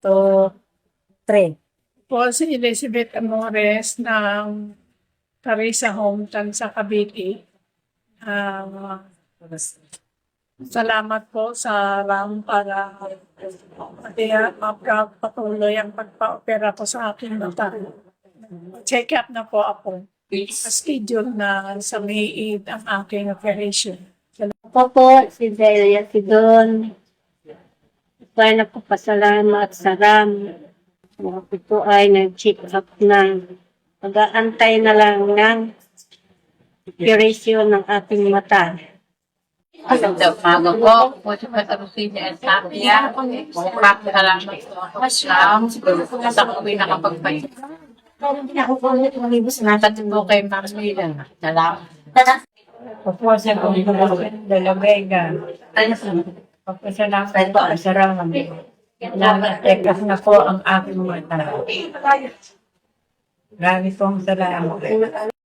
2, 3. Po si Elizabeth Amores ng Carissa Hometown sa Cavite. Salamat po sa RAM para mapatuloy ang pagpa-opera ko sa aking mata. Check up na po ako. Schedule na sa May 8 ang aking operation. Ako po, si Delia Sidon. Kaya nagpapasalamat sa RAM. Ako po ay nag-check up ng pag-aantay na lang ng operation ng ating mata. Magandang umaga po. Po si Patrocinia at Tapia. Salamat po. Sa ako'y nakapagpalit. Nakatid po kay Marmila. Salamat. Po sa Panginoon de la Vega. Pagpasalamat po sa rami. Namatekas na po ang aking mata. Marami pong salamat.